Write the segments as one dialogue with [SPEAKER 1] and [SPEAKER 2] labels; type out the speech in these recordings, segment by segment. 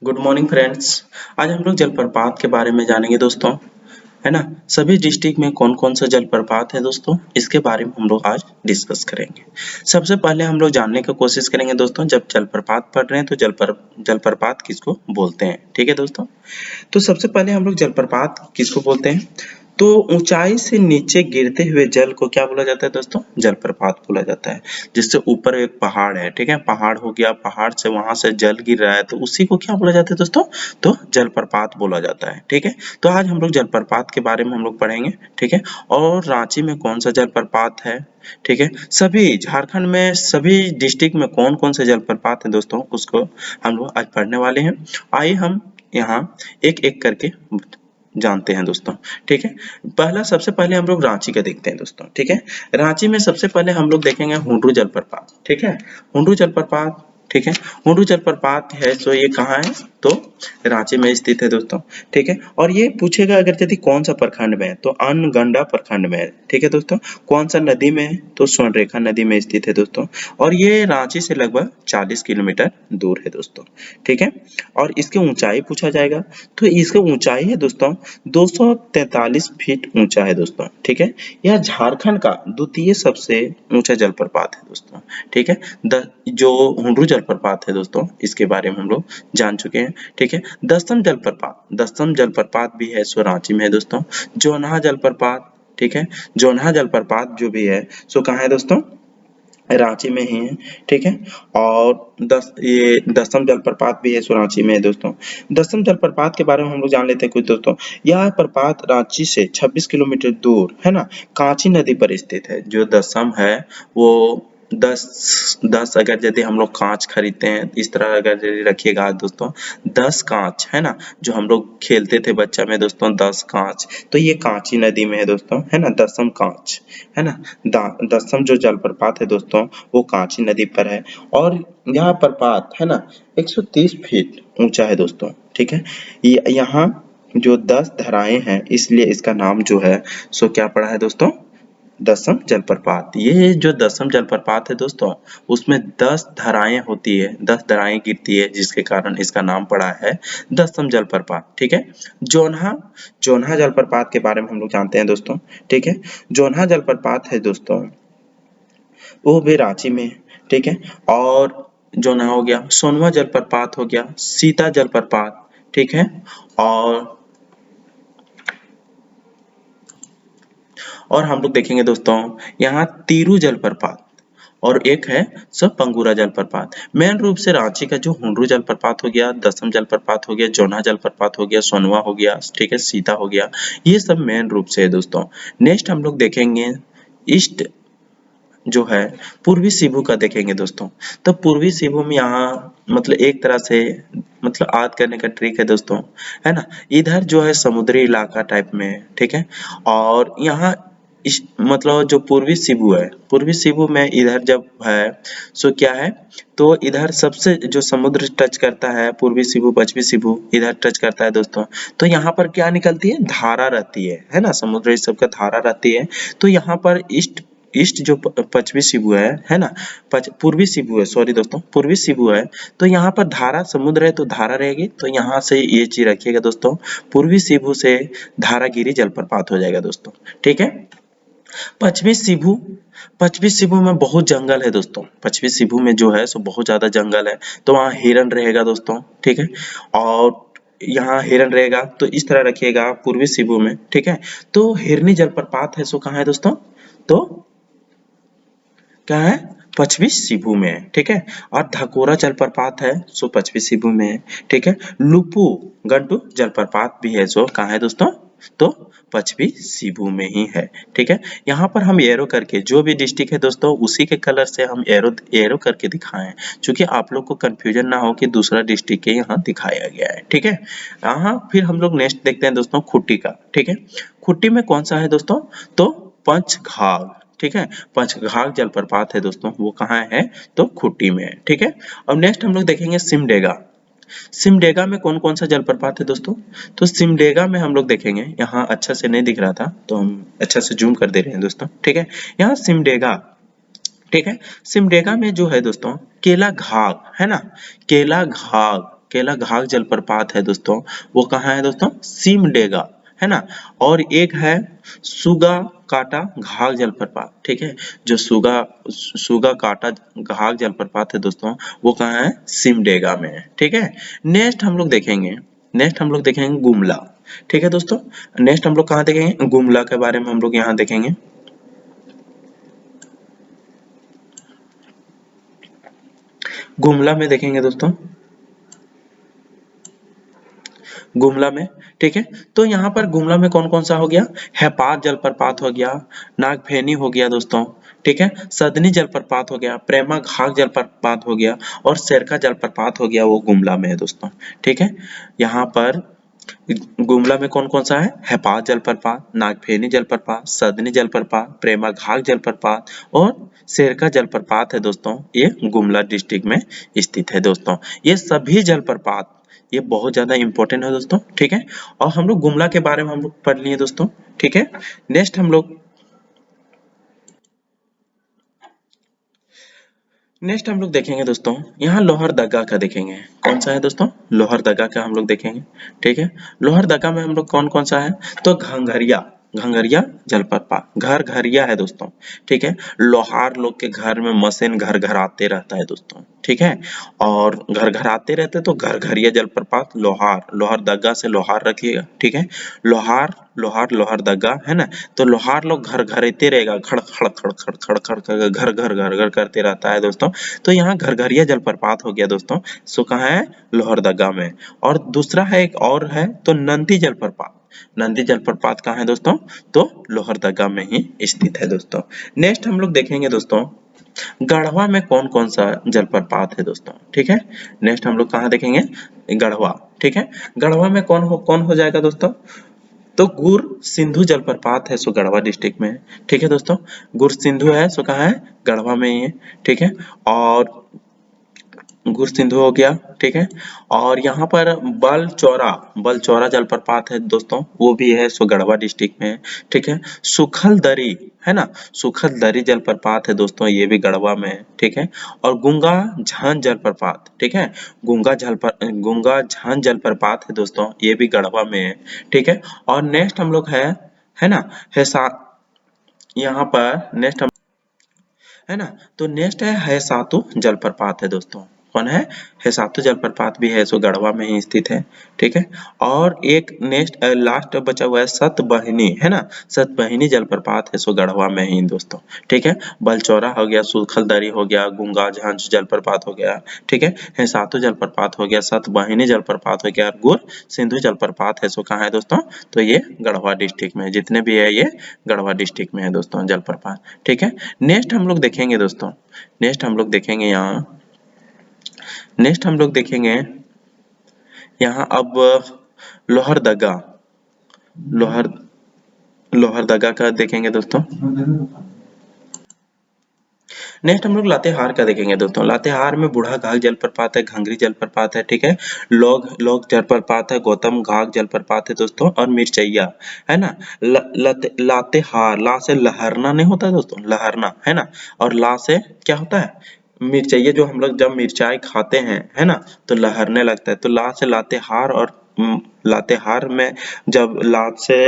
[SPEAKER 1] Good morning friends. आज हम लोग जलप्रपात के बारे में जानेंगे दोस्तों, है ना। सभी डिस्ट्रिक्ट में कौन कौन सा जलप्रपात है दोस्तों, इसके बारे में हम लोग आज डिस्कस करेंगे। सबसे पहले हम लोग जानने की कोशिश करेंगे दोस्तों, जब जलप्रपात पढ़ रहे हैं तो जलप्रपात किसको बोलते हैं, ठीक है दोस्तों। तो सबसे पहले हम लोग जलप्रपात किसको बोलते हैं, तो ऊंचाई से नीचे गिरते हुए जल को क्या बोला जाता है दोस्तों, जलप्रपात बोला जाता है। जिससे ऊपर एक पहाड़ है, ठीक है, पहाड़ हो गया, पहाड़ से वहां से जल गिर रहा है तो उसी को क्या बोला जाता है दोस्तों, तो जलप्रपात बोला जाता है, ठीक है। तो आज हम लोग जलप्रपात के बारे में हम लोग पढ़ेंगे, ठीक है। और रांची में कौन सा जलप्रपात है, ठीक है, सभी झारखंड में सभी डिस्ट्रिक्ट में कौन कौन से जलप्रपात है दोस्तों, उसको हम लोग आज पढ़ने वाले हैं। आइए हम यहाँ एक एक करके जानते हैं दोस्तों, ठीक है। पहला सबसे पहले हम लोग रांची का देखते हैं दोस्तों, ठीक है। रांची में सबसे पहले हम लोग देखेंगे हुंडरू जलप्रपात, ठीक है। हुंडरू जलप्रपात, ठीक है। हुंडरू जलप्रपात है तो ये कहाँ है, तो रांची में स्थित है दोस्तों, ठीक है। और ये पूछेगा अगर यदि कौन सा प्रखंड में है, तो अनगंडा प्रखंड में है, ठीक है दोस्तों। कौन सा नदी में है, तो स्वर्णरेखा नदी में स्थित है दोस्तों। और ये रांची से लगभग 40 किलोमीटर दूर है दोस्तों, ठीक है। और इसकी ऊंचाई पूछा जाएगा, तो इसकी ऊंचाई है दोस्तों 243 फीट ऊंचा है दोस्तों, ठीक है। यह झारखंड का द्वितीय सबसे ऊंचा जलप्रपात है दोस्तों, ठीक है। जो हुंडरू जलप्रपात है दोस्तों, इसके बारे में हम लोग जान चुके हैं, ठीक है। दसम जलप्रपात भी है सो रांची में है दोस्तों। जोन्हा जलप्रपात, ठीक है, जोन्हा जलप्रपात जो भी है सो कहाँ है दोस्तों, रांची में ही है, ठीक है। और ये दसम जलप्रपात भी है सो रांची में है दोस्तों। दसम जलप्रपात के बारे में हम लोग जान लेते हैं कुछ दोस्तों। यह प्रपात रांची से 26 किलोमीटर दूर, है ना, कांची नदी पर स्थित है। जो दसम है वो 10 अगर यदि हम लोग कांच खरीदते हैं, इस तरह अगर यदि रखिएगा दोस्तों, 10 कांच, है ना, जो हम लोग खेलते थे बच्चा में दोस्तों, 10 कांच, तो ये कांची नदी में है दोस्तों, है ना, दसम कांच, है ना। दसम जो जलप्रपात है दोस्तों वो कांची नदी पर है। और यह प्रपात, है ना, 130 फीट ऊंचा है दोस्तों, ठीक है। यहाँ जो 10 धाराएं हैं इसलिए इसका नाम जो है सो क्या पड़ा है दोस्तों, दसम जलप्रपात। ये जो दसम जलप्रपात है दोस्तों, उसमें 10 धाराएं होती है, 10 धाराएं गिरती है, जिसके कारण इसका नाम पड़ा है दसम जलप्रपात, ठीक है। जोन्हा जोन्हा जलप्रपात के बारे में हम लोग जानते हैं दोस्तों, ठीक है। जोन्हा जलप्रपात है दोस्तों, वो भी रांची में, ठीक है। और जोन्हा हो गया, सोनवा जलप्रपात हो गया, सीता जलप्रपात, ठीक है। और हम लोग देखेंगे दोस्तों यहाँ तीरू जलप्रपात, और एक है सब पंगुरा जलप्रपात। मेन रूप से रांची का जो हुंडरू जलप्रपात हो गया, दसम जलप्रपात हो गया, जोन्हा जलप्रपात हो गया, सोनवा हो गया, ठीक है, सीता हो गया, ये सब मेन रूप से है दोस्तों। नेक्स्ट हम लोग देखेंगे ईस्ट जो है पूर्वी सिबू का देखेंगे दोस्तों। तो पूर्वी सिबू में यहाँ मतलब एक तरह से मतलब याद करने का ट्रिक है दोस्तों, है ना। इधर जो है समुद्री इलाका टाइप में, ठीक है। और यहाँ इस मतलब जो पूर्वी सिबू है, पूर्वी सिबू में इधर जब है सो क्या है, तो इधर सबसे जो समुद्र टच करता है, पूर्वी सिबू पश्चिमी सिबू इधर टच करता है दोस्तों। तो यहाँ पर क्या निकलती है, धारा रहती है ना, समुद्र सब का धारा रहती है। तो यहाँ पर ईस्ट ईस्ट जो पश्चिमी सिबू है ना, पूर्वी सिबू है, सॉरी दोस्तों, पूर्वी सिबू है। तो यहाँ पर धारा समुद्र है तो धारा रहेगी, तो यहाँ से ये चीज रखिएगा दोस्तों, पूर्वी सिबू से धारागिरी जलप्रपात हो जाएगा दोस्तों, ठीक है। पश्चिमी सिबू पश्चिमी सिबू में बहुत जंगल है दोस्तों, पश्चिमी सिबू में जो है सो बहुत ज्यादा जंगल है, तो वहाँ हिरन रहेगा दोस्तों, ठीक है। और यहाँ हिरन रहेगा, तो इस तरह रखिएगा पूर्वी सिबू में, ठीक है। तो हिरनी जलप्रपात है सो कहाँ है दोस्तों, तो क्या है, पश्चिमी सिबू में है, ठीक है। और धकोरा जलप्रपात है सो पश्चिमी सिबू में है, ठीक है। लुपू गंटू जलप्रपात भी है सो कहाँ है दोस्तों, तो पश्चिमी सिबू में ही है, ठीक है। यहाँ पर हम एरो करके जो भी डिस्ट्रिक्ट है दोस्तों उसी के कलर से हम एरो एरो करके दिखाए हैं, क्योंकि आप लोग को कंफ्यूजन ना हो कि दूसरा डिस्ट्रिक्ट के यहाँ दिखाया गया है, ठीक है। यहाँ फिर हम लोग नेक्स्ट देखते हैं दोस्तों खुट्टी का, ठीक है। खुट्टी में कौन सा है दोस्तों, तो पंचघाघ, ठीक है। पंचघाघ जलप्रपात है दोस्तों, वो कहाँ है, तो खुट्टी में है, ठीक है। अब नेक्स्ट हम लोग देखेंगे सिमडेगा। सिमडेगा में कौन कौन सा जलप्रपात है दोस्तों, तो सिमडेगा में हम लोग देखेंगे, यहाँ अच्छा से नहीं दिख रहा था तो हम अच्छा से जूम कर दे रहे हैं दोस्तों, ठीक है। यहाँ सिमडेगा, ठीक है। सिमडेगा में जो है दोस्तों केला घाघ, है ना, केला घाघ अकेला घाघ जलप्रपात है दोस्तों, वो कहाँ है दोस्तों, सिमडेगा, है ना। और एक है सुगा काटा घाघ जलप्रपात, ठीक है। जो सुगा काटा घाघ जलप्रपात है दोस्तों, वो कहाँ है, सिमडेगा में है, ठीक है। नेक्स्ट हम लोग देखेंगे गुमला, ठीक है दोस्तों। नेक्स्ट हम लोग कहाँ देखेंगे, गुमला के बारे में हम लोग यहाँ देखेंगे। गुमला में देखेंगे दोस्तों, गुमला में, ठीक है। तो यहाँ पर गुमला में कौन कौन सा हो गया, हैपात जलप्रपात हो गया, नागफेनी हो गया दोस्तों, ठीक है, सदनी जलप्रपात हो गया, प्रेमा घाघ जलप्रपात हो गया, और शेरका जलप्रपात हो गया, वो गुमला में है दोस्तों, ठीक है। यहाँ पर गुमला में कौन कौन सा है, हैपात जलप्रपात, नागफेनी जलप्रपात, सदनी जलप्रपात, प्रेमा घाघ जलप्रपात और शेरका जलप्रपात है दोस्तों। ये गुमला डिस्ट्रिक्ट में स्थित है दोस्तों। ये सभी जलप्रपात ये बहुत ज्यादा इंपॉर्टेंट है दोस्तों, ठीक है। और हम लोग गुमला के बारे में हम लोग पढ़ लिए दोस्तों, ठीक है। नेक्स्ट हम लोग देखेंगे दोस्तों, यहाँ लोहरदगा का देखेंगे। कौन सा है दोस्तों, लोहरदगा का हम लोग देखेंगे, ठीक है। लोहरदगा में हम लोग कौन कौन सा है, तो घंघरिया, घंघरिया जलप्रपात, घर घरिया है दोस्तों, ठीक है। लोहार लोग के घर में मशीन घर घर आते रहता है दोस्तों, ठीक है। और घर घर आते रहते तो घर घरिया जलप्रपात, लोहार, लोहरदगा से लोहार रखिएगा, ठीक है। लोहार लोहार लोहरदगा, है ना। तो लोहार लोग घर घर आते रहेगा, खड़ खड़ खड़ खड़ खड़ खड़ खड़ घर घर घर घर करते रहता है दोस्तों। तो यहाँ घरघरिया जलप्रपात हो गया दोस्तों, सो कहाँ है, लोहरदगा में। और दूसरा है, एक और है, तो नंदी जलप्रपात, नंदी जलप्रपात कहाँ है दोस्तों, तो लोहरदगा में ही स्थित है दोस्तों। नेक्स्ट हम लोग देखेंगे दोस्तों, गढ़वा में कौन कौन सा जलप्रपात है दोस्तों, ठीक है। नेक्स्ट हम लोग कहाँ देखेंगे, गढ़वा, ठीक है। गढ़वा में कौन हो जाएगा दोस्तों, तो गुर सिंधु जलप्रपात है, सो गढ़वा डिस्ट्रिक्ट में है, ठीक है दोस्तों। गुर सिंधु है, सो कहाँ है, गढ़वा में ही है, ठीक है। और गुर सिंधु हो गया, ठीक है। और यहाँ पर बलचौरा जलप्रपात है दोस्तों, वो भी है, सो गढ़वा डिस्ट्रिक्ट में है, ठीक है। सुखल दरी, है ना, सुखल दरी जलप्रपात है दोस्तों, ये भी गढ़वा में है, ठीक है। और गुंगा झान जलप्रपात, ठीक है, गुंगा झान जलप्रपात है दोस्तों, ये भी गढ़वा में है, ठीक है। और नेक्स्ट हम लोग है ना, है यहाँ पर नेक्स्ट, है ना। तो नेक्स्ट है सातु जलप्रपात है दोस्तों, कौन है सातु जलप्रपात भी है, सो गढ़वा में ही स्थित है, ठीक है। और एक नेक्स्ट लास्ट बचा हुआ है सतबहिनी, है ना, सतबहिनी जलप्रपात है, सो गढ़वा में ही दोस्तों, ठीक है। बलचौरा हो गया, सुखलदरी हो गया, गुंगा झांझ जलप्रपात हो गया, ठीक है, सातु जलप्रपात हो गया, सतबहिनी जलप्रपात हो गया, और गुर सिंधु जलप्रपात है, सो कहाँ है दोस्तों, तो ये गढ़वा डिस्ट्रिक्ट में, जितने भी है ये गढ़वा डिस्ट्रिक्ट में है दोस्तों जलप्रपात, ठीक है। नेक्स्ट हम लोग देखेंगे दोस्तों, नेक्स्ट हम लोग देखेंगे यहाँ, नेक्स्ट हम लोग देखेंगे यहाँ अब लोहरदगा, लोहर लोहरदगा का देखेंगे दोस्तों। नेक्स्ट हम लोग लातेहार का देखेंगे दोस्तों। लातेहार में बूढ़ा घाघ जलप्रपात है, घंघरी जलप्रपात है, ठीक है। लोग जलप्रपात है, गौतम घाघ जलप्रपात है दोस्तों, और मिर्चैया, है ना। लातेहार, ला से लहरना नहीं होता है दोस्तों, लहरना, है ना। और ला से क्या होता है, मिर्चैया, जो हम लोग जब मिर्चाई खाते हैं, है ना, तो लहरने लगता है, तो ला से लातेहार। और लातेहार में जब ला से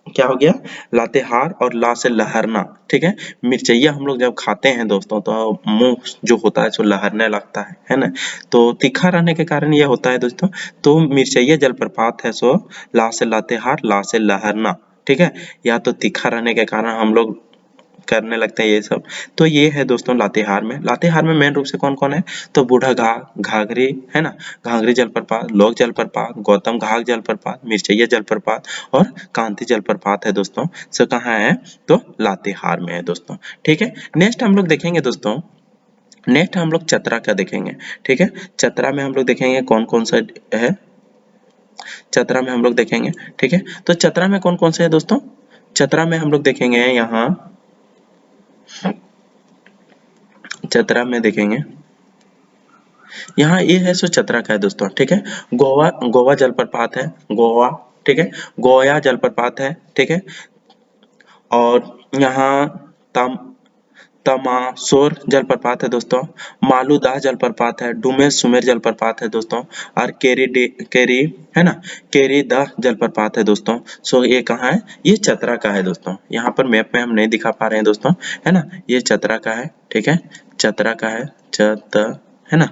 [SPEAKER 1] क्या हो गया, लातेहार, और ला से लहरना, ठीक है। मिर्चैया हम लोग जब खाते हैं दोस्तों, तो मुंह जो होता है सो लहरने लगता है ना। तो तीखा रहने के कारण ये होता है दोस्तों। तो मिर्चैया जलप्रपात है, सो ला से लातेहार, ला से लहरना, ठीक है। या तो तीखा रहने के कारण हम लोग करने लगते हैं ये सब। तो ये है दोस्तों लातेहार में। लातेहार में मेन रूप से कौन कौन है, तो बूढ़ा घाघरी, है ना, घाघरी जलप्रपात, लोक जलप्रपात, गौतम घाघ जलप्रपात, मिर्चैया जलप्रपात और कांति जलप्रपात है दोस्तों। सो कहाँ है, तो लातेहार में है दोस्तों, ठीक है। नेक्स्ट हम लोग देखेंगे दोस्तों, नेक्स्ट हम लोग चतरा का देखेंगे, ठीक है। चतरा में हम लोग देखेंगे कौन कौन सा है, चतरा में हम लोग देखेंगे, ठीक है। तो चतरा में कौन कौन से है दोस्तों, चतरा में हम लोग देखेंगे यहाँ, चतरा में देखेंगे यहाँ ये है, सो चतरा का है दोस्तों, ठीक है। गोवा जलप्रपात है, गोवा, ठीक है, गोया जलप्रपात है, ठीक है। और यहाँ तमासोर जलप्रपात है दोस्तों, मालूदाह जलप्रपात है, डुमेर सुमेर जलप्रपात है दोस्तों, और केरी है ना, केरीदाह जलप्रपात है दोस्तों। सो ये कहाँ है, ये चतरा का है दोस्तों। यहाँ पर मैप में हम नहीं दिखा पा रहे हैं दोस्तों, है ना, ये चतरा का है, ठीक है, चतरा का है, है ना,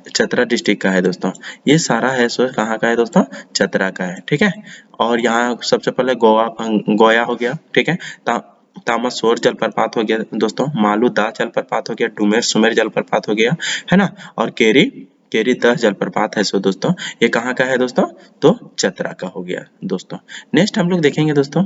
[SPEAKER 1] चतरा डिस्ट्रिक्ट का है दोस्तों। ये सारा है सो कहाँ का है दोस्तों, चतरा का है, ठीक है। और यहाँ सबसे पहले गोया हो गया, ठीक है, तामसोर जलप्रपात हो गया दोस्तों, मालूदाह जलप्रपात हो गया, डुमेर सुमेर जलप्रपात हो गया, है ना, और केरीदाह जलप्रपात है सो दोस्तों, ये कहाँ का है दोस्तों, तो चतरा का हो गया दोस्तों। नेक्स्ट हम लोग देखेंगे दोस्तों,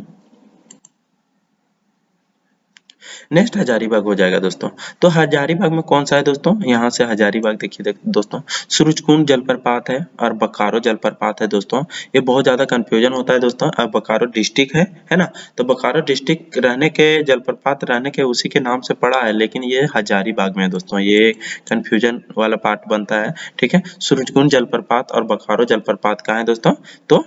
[SPEAKER 1] नेक्स्ट हजारीबाग हो जाएगा दोस्तों। तो हजारीबाग में कौन सा है दोस्तों, यहाँ से हजारीबाग देखिए दोस्तों, सूरजकुंड जलप्रपात है और बोकारो जलप्रपात है दोस्तों। ये बहुत ज्यादा कंफ्यूजन होता है दोस्तों। अब बोकारो डिस्ट्रिक्ट है ना, तो बोकारो डिस्ट्रिक्ट रहने के, जलप्रपात रहने के उसी के नाम से पड़ा है, लेकिन ये हजारीबाग में है दोस्तों, ये कंफ्यूजन वाला पार्ट बनता है, ठीक है। सूरजकुंड जलप्रपात और बोकारो जलप्रपात कहाँ है दोस्तों, तो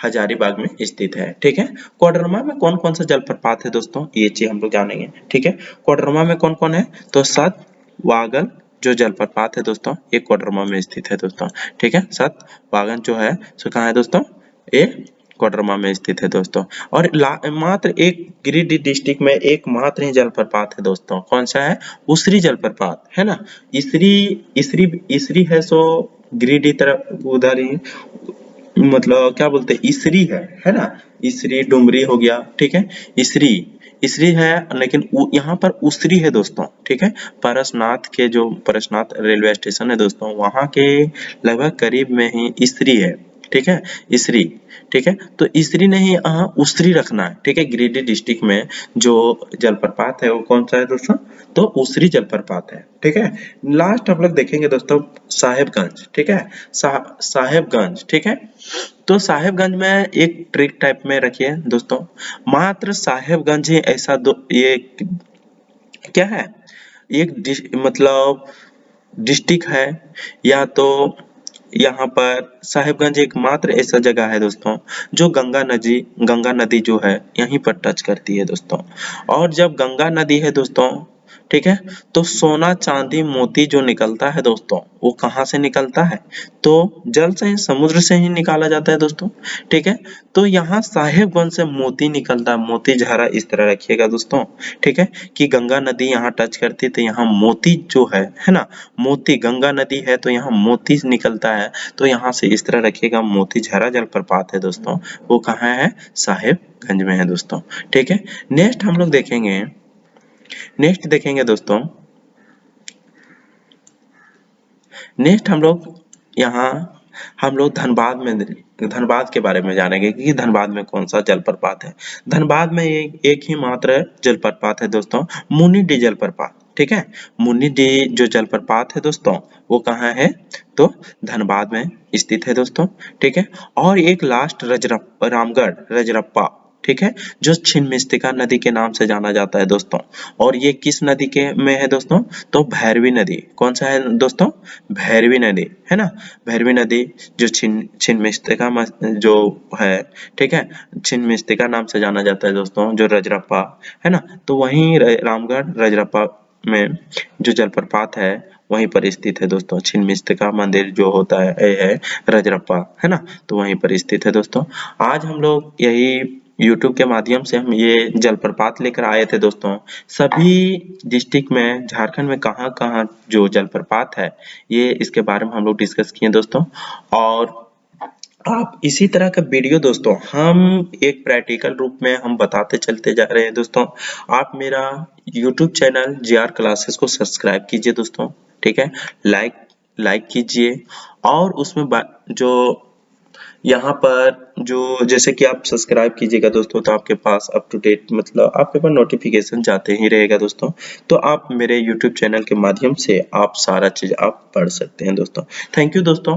[SPEAKER 1] हजारीबाग में स्थित है, ठीक है। कोडरमा में कौन कौन सा जलप्रपात है दोस्तों, ये चीज हम लोग जानेंगे, ठीक है। कोडरमा में कौन कौन है, तो सत वागल जो जलप्रपात है दोस्तों, ये कोडरमा में स्थित है दोस्तों, ठीक है। सत वागन जो है सो कहाँ है दोस्तों, ये कोडरमा में स्थित है दोस्तों। और मात्र एक गिरिडीह डिस्ट्रिक्ट में एक मात्र ही जलप्रपात है दोस्तों, कौन सा है, उसरी जलप्रपात, है ना। इसरी इसरी इसरी है सो गिरिडीह तरफ उधर ही, मतलब क्या बोलते हैं, इसरी है ना, इसरी डुमरी हो गया, ठीक है, इसरी इसरी है, लेकिन यहाँ पर उसरी है दोस्तों, ठीक है। पारसनाथ के जो पारसनाथ रेलवे स्टेशन है दोस्तों, वहां के लगभग करीब में ही इसरी है, ठीक है, इसरी, ठीक है। तो इसरी नहीं, यहाँ उसरी रखना है, ठीक है। गिरिडीह डिस्ट्रिक्ट में जो जलप्रपात है वो कौन सा है दोस्तों, तो उसरी जलप्रपात है, ठीक है। लास्ट हम लोग देखेंगे दोस्तों साहेबगंज, ठीक है, साहेबगंज, ठीक है। तो साहेबगंज में एक ट्रिक टाइप में रखिए दोस्तों, मात्र साहेबगंज ही ऐसा ये क्या है, एक मतलब डिस्ट्रिक्ट है, या तो यहाँ पर साहेबगंज एक मात्र ऐसा जगह है दोस्तों जो गंगा नदी जो है यहीं पर टच करती है दोस्तों। और जब गंगा नदी है दोस्तों, ठीक है, तो सोना चांदी मोती जो निकलता है दोस्तों, वो कहाँ से निकलता है, तो जल से ही, समुद्र से ही निकाला जाता है दोस्तों, ठीक है। तो यहाँ साहेबगंज से मोती निकलता है, मोती झारा इस तरह रखिएगा दोस्तों, ठीक है, कि गंगा नदी यहाँ टच करती है तो यहाँ मोती जो है ना, मोती, गंगा नदी है तो यहाँ मोती निकलता है, तो यहाँ से इस तरह रखिएगा, मोती झारा जलप्रपात है दोस्तों, वो कहाँ है, साहेबगंज में है दोस्तों, ठीक है। नेक्स्ट हम लोग देखेंगे, नेक्स्ट देखेंगे दोस्तों, नेक्स्ट हम लोग यहाँ हम लोग धनबाद के बारे में जानेंगे कि धनबाद में कौन सा जलप्रपात है। धनबाद में एक ही मात्र जलप्रपात है दोस्तों, मुनिडी जलप्रपात, ठीक है। मुनिडी जो जलप्रपात है दोस्तों वो कहाँ है, तो धनबाद में स्थित है दोस्तों, ठीक है। और एक लास्ट रामगढ़ रजरप्पा, ठीक है, जो छिन्नमस्तिका नदी के नाम से जाना जाता है दोस्तों। और ये किस नदी के में है दोस्तों, तो भैरवी नदी, कौन सा है दोस्तों, भैरवी नदी, है ना, भैरवी नदी जो छिन्नमस्तिका जो है, ठीक है, छिन्नमस्तिका नाम से जाना जाता है दोस्तों, जो रजरप्पा है ना, तो वहीं रामगढ़ रजरप्पा में जो जलप्रपात है वहीं पर स्थित है दोस्तों। छिन्नमस्तिका मंदिर जो होता है रजरप्पा, है ना, तो वहीं पर स्थित है दोस्तों। आज हम लोग यही YouTube के माध्यम से हम ये जलप्रपात लेकर आए थे दोस्तों। सभी डिस्ट्रिक्ट में, झारखंड में कहाँ कहाँ जो जलप्रपात है, ये इसके बारे में हम लोग डिस्कस किए दोस्तों। और आप इसी तरह का वीडियो दोस्तों हम एक प्रैक्टिकल रूप में हम बताते चलते जा रहे हैं दोस्तों। आप मेरा YouTube चैनल GR क्लासेस को सब्सक्राइब कीजिए दोस्तों, ठीक है, लाइक कीजिए, और उसमें जो यहाँ पर जो जैसे कि आप सब्सक्राइब कीजिएगा दोस्तों, तो आपके पास अप टू डेट, मतलब आपके पास नोटिफिकेशन जाते ही रहेगा दोस्तों। तो आप मेरे YouTube चैनल के माध्यम से आप सारा चीज आप पढ़ सकते हैं दोस्तों। थैंक यू दोस्तों।